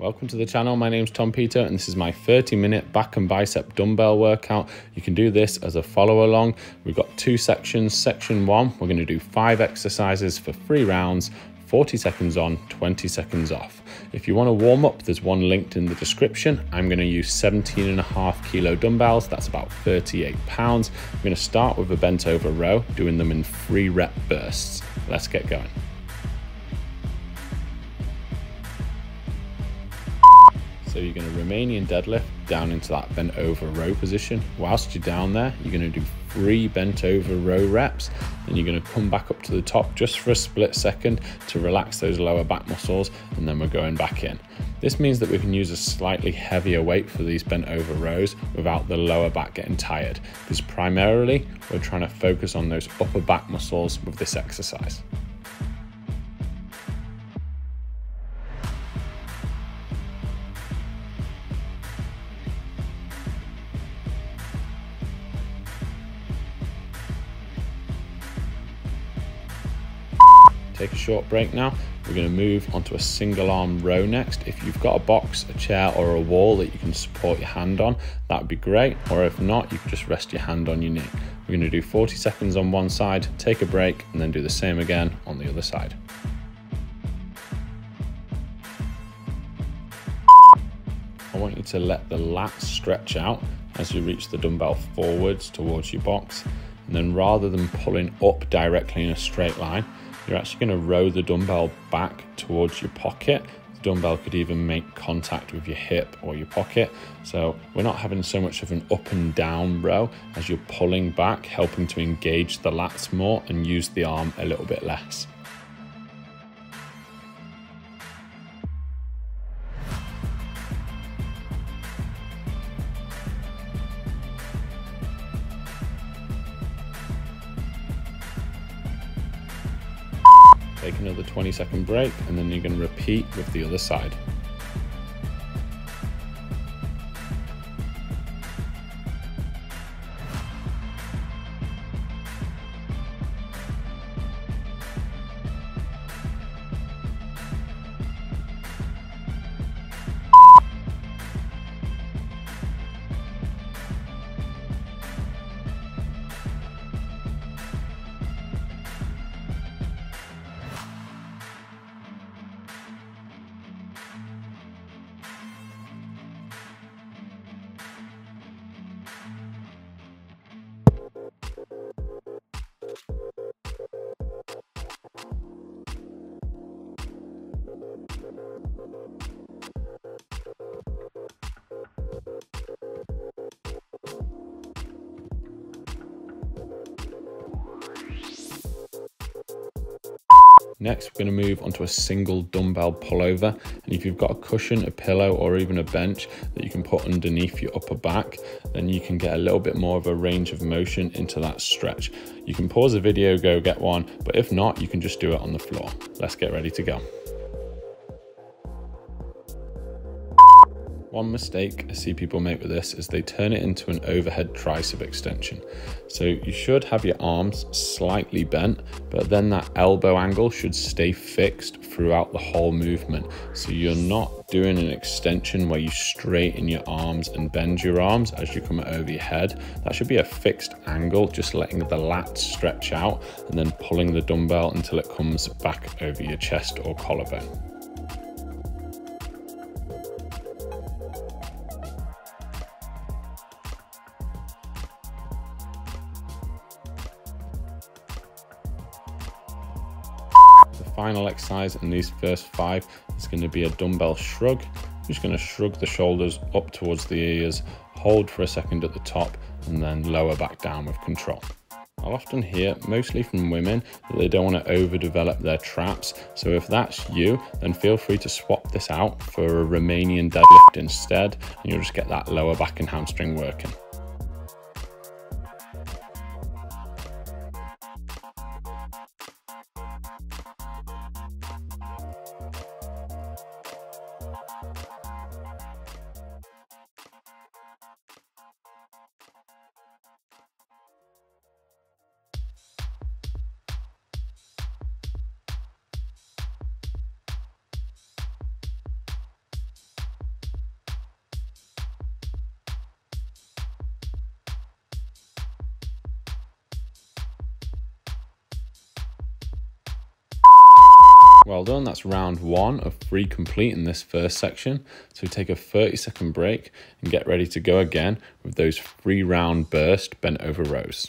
Welcome to the channel. My name's Tom Peter and this is my 30-minute back and bicep dumbbell workout. You can do this as a follow along. We've got two sections. Section 1, we're going to do 5 exercises for 3 rounds, 40 seconds on, 20 seconds off. If you want to warm up, there's one linked in the description. I'm going to use 17.5 kilo dumbbells. That's about 38 pounds. I'm going to start with a bent over row, doing them in 3 rep bursts. Let's get going. So you're going to Romanian deadlift down into that bent over row position. Whilst you're down there, you're going to do 3 bent over row reps. Then you're going to come back up to the top just for a split second to relax those lower back muscles, and then we're going back in. This means that we can use a slightly heavier weight for these bent over rows without the lower back getting tired, because primarily we're trying to focus on those upper back muscles with this exercise. Take a short break now. We're going to move onto a single arm row next. If you've got a box, a chair or a wall that you can support your hand on, that would be great. Or if not, you can just rest your hand on your knee. We're going to do 40 seconds on one side, take a break, and then do the same again on the other side. I want you to let the lats stretch out as you reach the dumbbell forwards towards your box. And then rather than pulling up directly in a straight line, you're actually going to row the dumbbell back towards your pocket. The dumbbell could even make contact with your hip or your pocket. So we're not having so much of an up and down row as you're pulling back, helping to engage the lats more and use the arm a little bit less. Take another 20-second break, and then you're going to repeat with the other side. Next, we're going to move onto a single dumbbell pullover, and if you've got a cushion, a pillow, or even a bench that you can put underneath your upper back, then you can get a little bit more of a range of motion into that stretch. You can pause the video, go get one, but if not, you can just do it on the floor. Let's get ready to go. One mistake I see people make with this is they turn it into an overhead tricep extension. So you should have your arms slightly bent, but then that elbow angle should stay fixed throughout the whole movement. So you're not doing an extension where you straighten your arms and bend your arms as you come over your head. That should be a fixed angle, just letting the lats stretch out and then pulling the dumbbell until it comes back over your chest or collarbone. Final exercise in these first 5 is going to be a dumbbell shrug. I'm just going to shrug the shoulders up towards the ears, hold for a second at the top, and then lower back down with control. I'll often hear, mostly from women, that they don't want to overdevelop their traps. So if that's you, then feel free to swap this out for a Romanian deadlift instead, and you'll just get that lower back and hamstring working. Well done, that's round 1 of 3 complete in this first section. So take a 30-second break and get ready to go again with those 3-round burst bent over rows.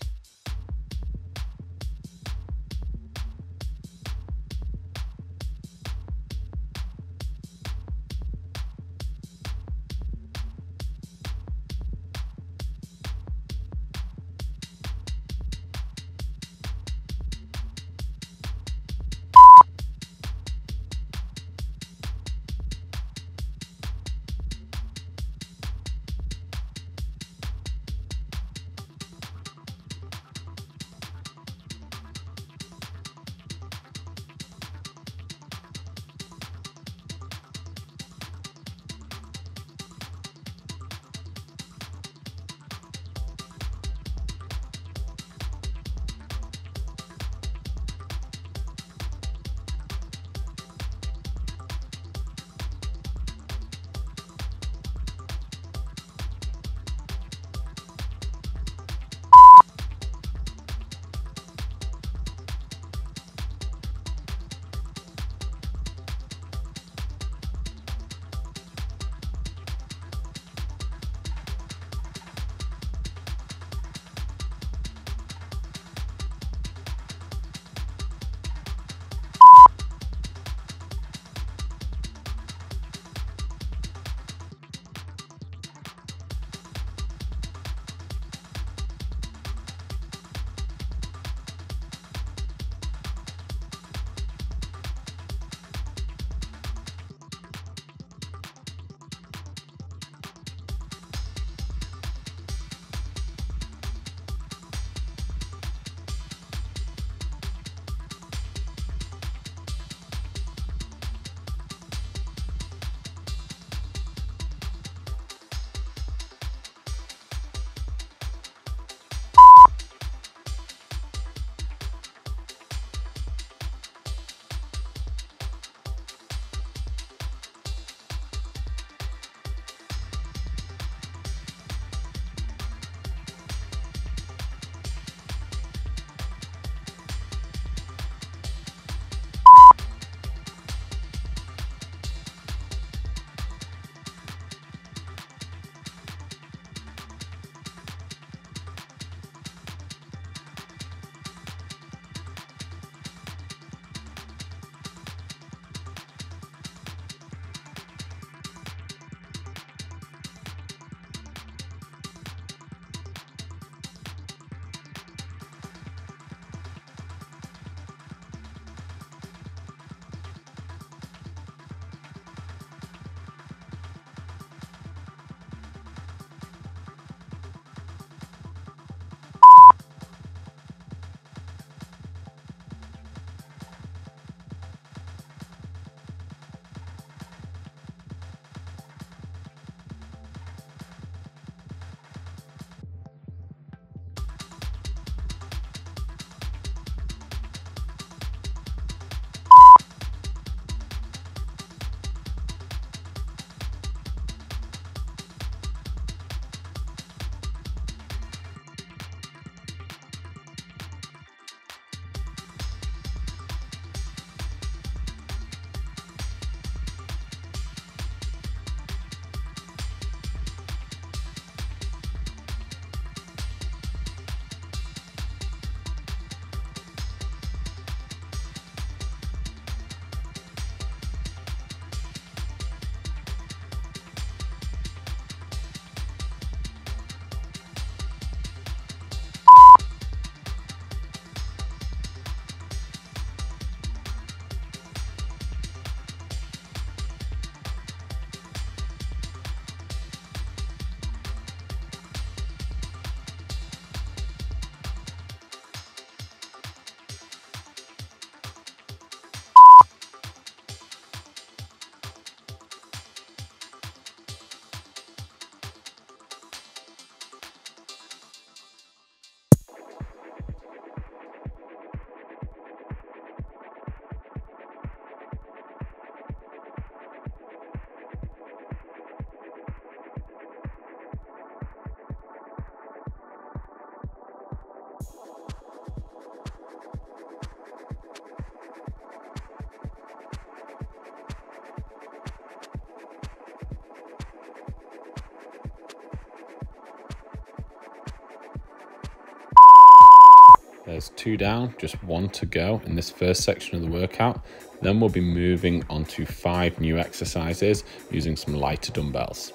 There's 2 down, just 1 to go in this first section of the workout. Then we'll be moving on to 5 new exercises using some lighter dumbbells.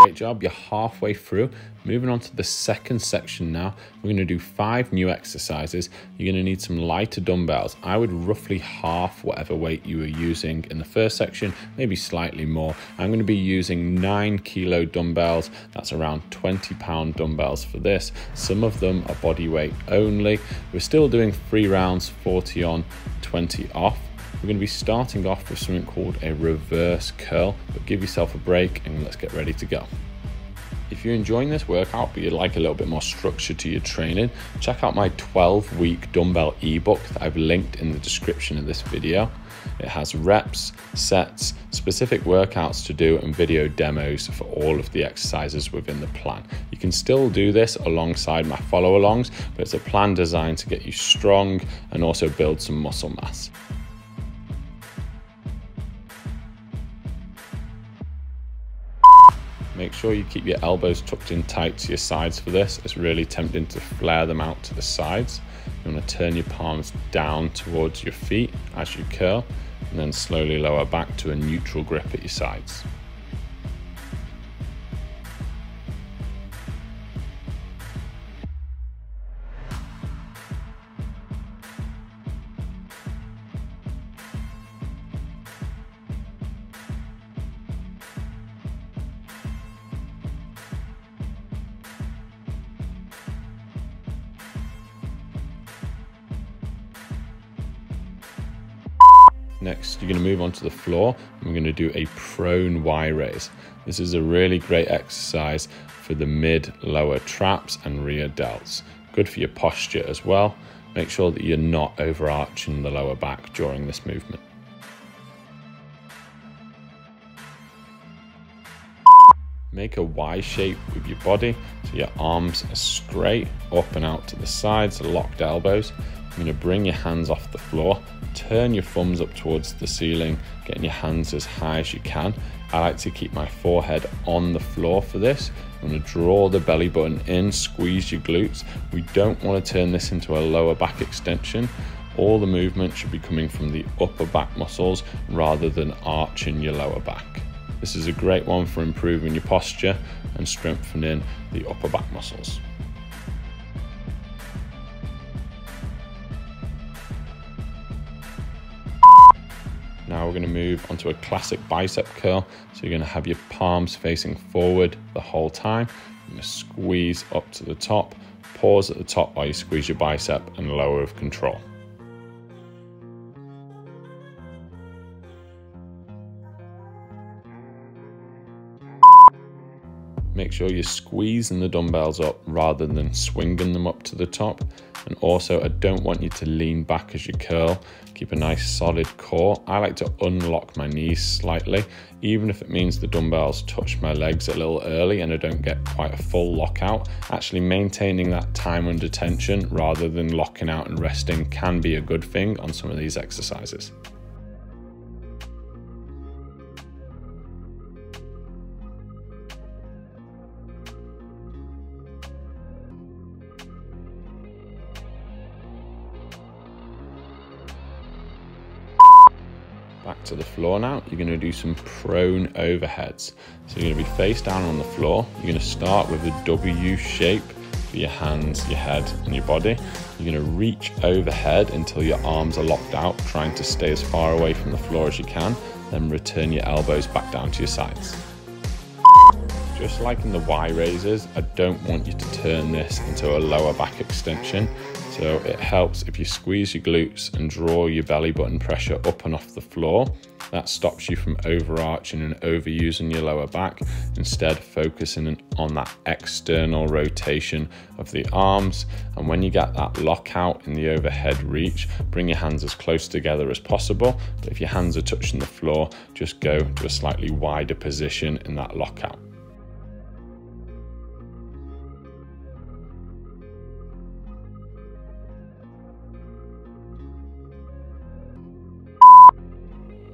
Great job, you're halfway through. Moving on to the second section now. We're going to do 5 new exercises. You're going to need some lighter dumbbells. I would roughly half whatever weight you were using in the first section, maybe slightly more. I'm going to be using 9 kilo dumbbells. That's around 20-pound dumbbells for this. Some of them are body weight only. We're still doing 3 rounds, 40 on, 20 off. We're going to be starting off with something called a reverse curl, but give yourself a break and let's get ready to go. If you're enjoying this workout but you'd like a little bit more structure to your training, check out my 12-week dumbbell ebook that I've linked in the description of this video. It has reps, sets, specific workouts to do and video demos for all of the exercises within the plan. You can still do this alongside my follow-alongs, but it's a plan designed to get you strong and also build some muscle mass. Make sure you keep your elbows tucked in tight to your sides for this. It's really tempting to flare them out to the sides. You want to turn your palms down towards your feet as you curl, and then slowly lower back to a neutral grip at your sides. Next, you're going to move onto the floor and we're going to do a prone Y raise. This is a really great exercise for the mid, lower traps and rear delts. Good for your posture as well. Make sure that you're not overarching the lower back during this movement. Make a Y shape with your body so your arms are straight, up and out to the sides, locked elbows. You're going to bring your hands off the floor, turn your thumbs up towards the ceiling, getting your hands as high as you can. I like to keep my forehead on the floor for this. I'm going to draw the belly button in, squeeze your glutes. We don't want to turn this into a lower back extension. All the movement should be coming from the upper back muscles rather than arching your lower back. This is a great one for improving your posture and strengthening the upper back muscles. Now we're going to move onto a classic bicep curl. So you're going to have your palms facing forward the whole time. You're going to squeeze up to the top, pause at the top while you squeeze your bicep and lower with control. Make sure you're squeezing the dumbbells up rather than swinging them up to the top. And also, I don't want you to lean back as you curl. Keep a nice solid core. I like to unlock my knees slightly, even if it means the dumbbells touch my legs a little early and I don't get quite a full lockout. Actually maintaining that time under tension rather than locking out and resting can be a good thing on some of these exercises. Back to the floor now. You're going to do some prone overheads. So you're going to be face down on the floor. You're going to start with a W shape for your hands, your head and your body. You're going to reach overhead until your arms are locked out, trying to stay as far away from the floor as you can. Then return your elbows back down to your sides. Just like in the Y raises, I don't want you to turn this into a lower back extension. So it helps if you squeeze your glutes and draw your belly button pressure up and off the floor. That stops you from overarching and overusing your lower back, instead focusing on that external rotation of the arms. And when you get that lockout in the overhead reach, bring your hands as close together as possible. But if your hands are touching the floor, just go to a slightly wider position in that lockout.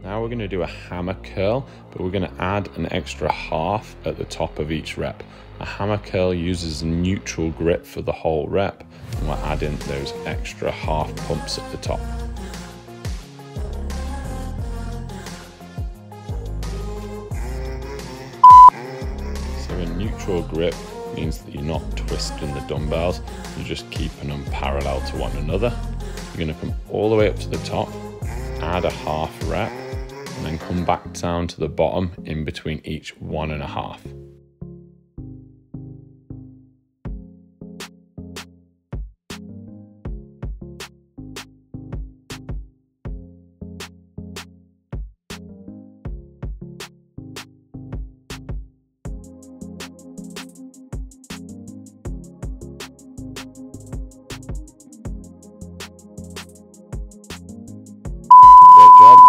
Now we're going to do a hammer curl, but we're going to add an extra half at the top of each rep. A hammer curl uses a neutral grip for the whole rep, and we're adding those extra half pumps at the top. So we're going neutral grip means that you're not twisting the dumbbells, you're just keeping them parallel to one another. You're going to come all the way up to the top, add a half rep, and then come back down to the bottom in between each 1.5.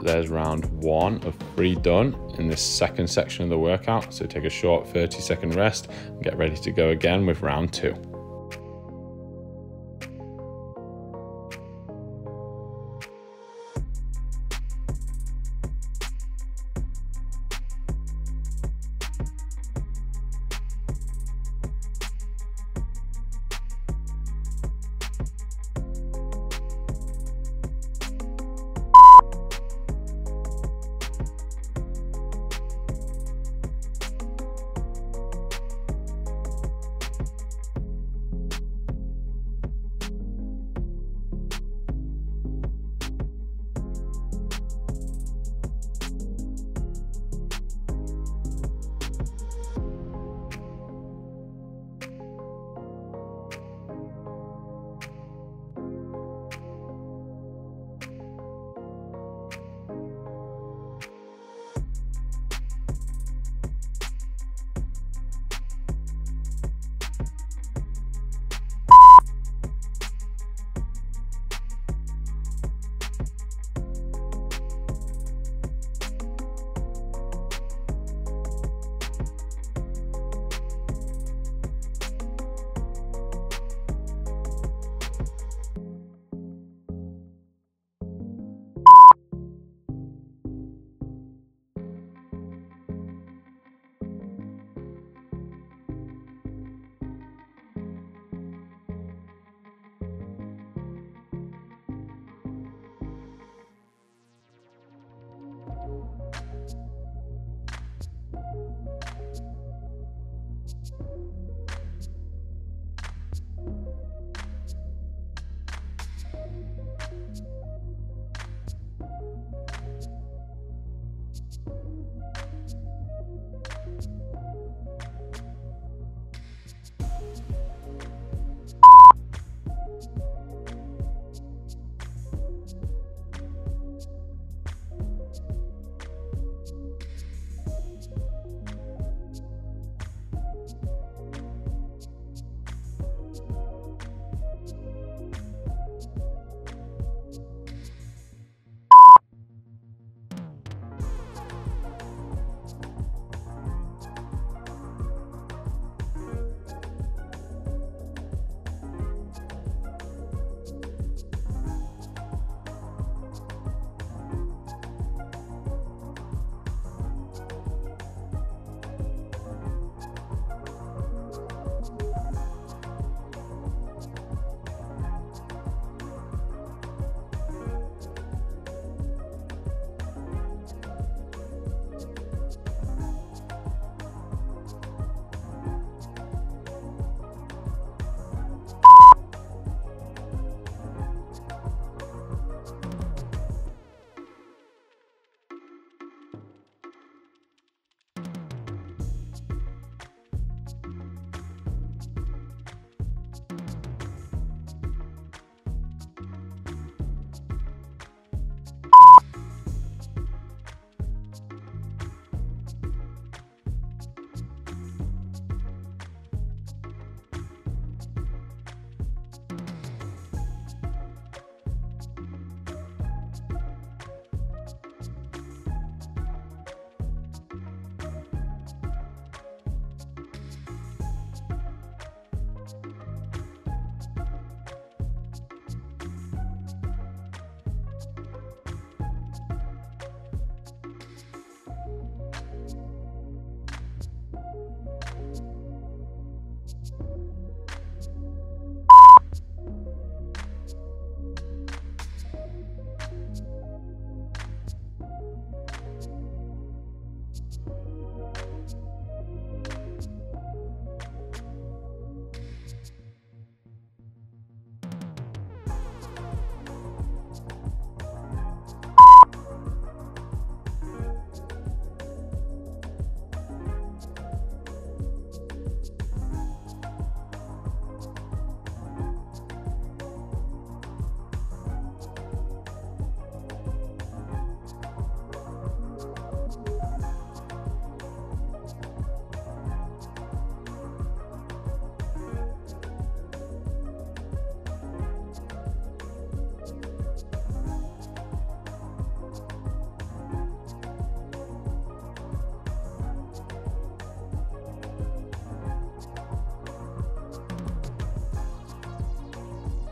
There's round 1 of 3 done in this second section of the workout. So take a short 30-second rest and get ready to go again with round 2.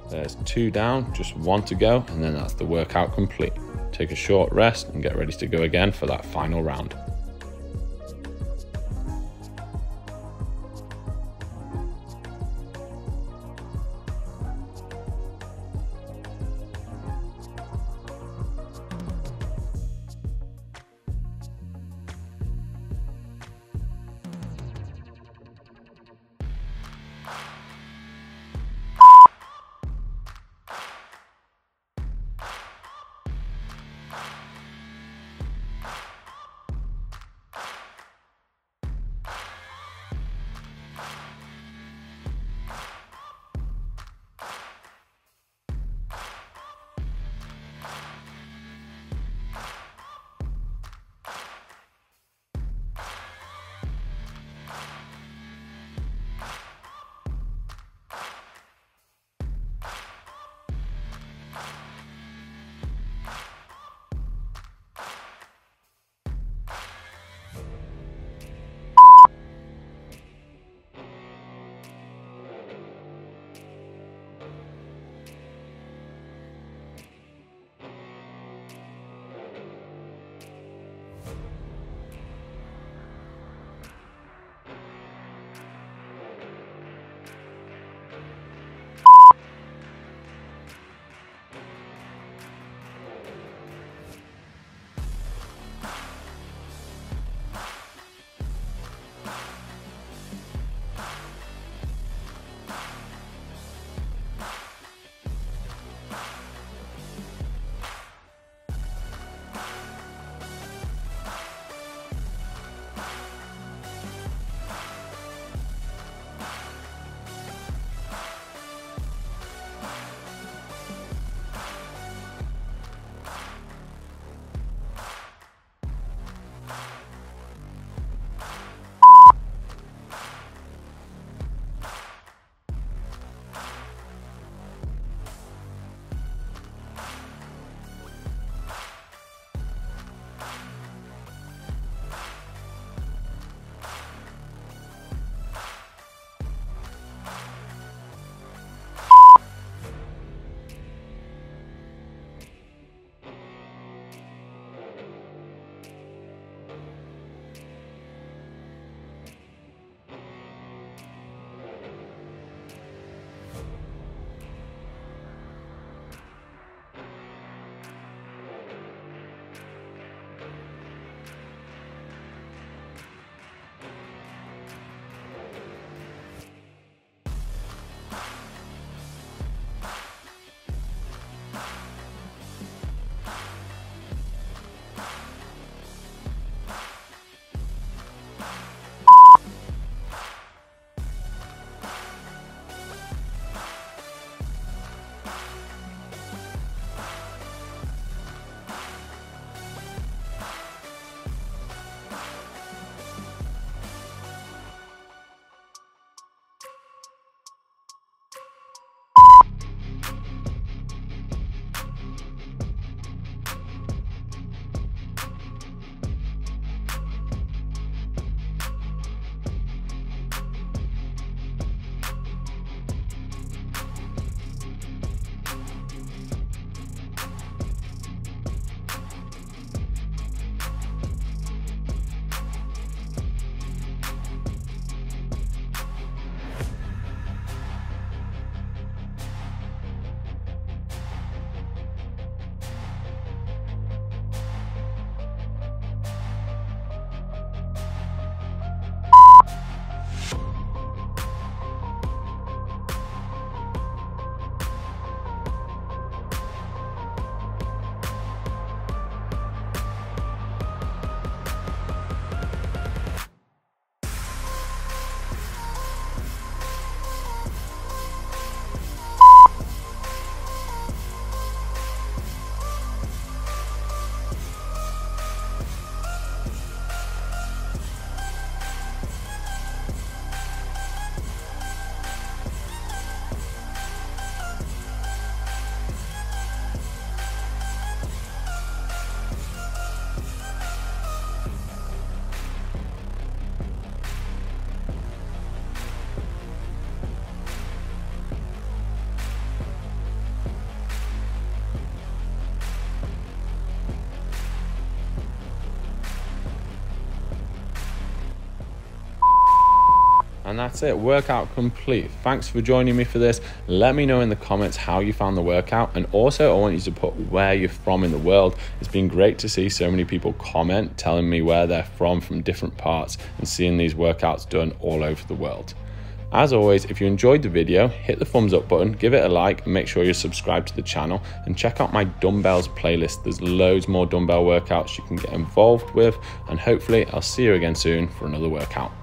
There's 2 down, just 1 to go, and then that's the workout complete. Take a short rest and get ready to go again for that final round. And that's it, workout complete. Thanks for joining me for this. Let me know in the comments how you found the workout, and also I want you to put where you're from in the world. It's been great to see so many people comment telling me where they're from different parts, and seeing these workouts done all over the world. As always, if you enjoyed the video, hit the thumbs up button, give it a like, and make sure you're subscribed to the channel, and check out my dumbbells playlist. There's loads more dumbbell workouts you can get involved with, and hopefully I'll see you again soon for another workout.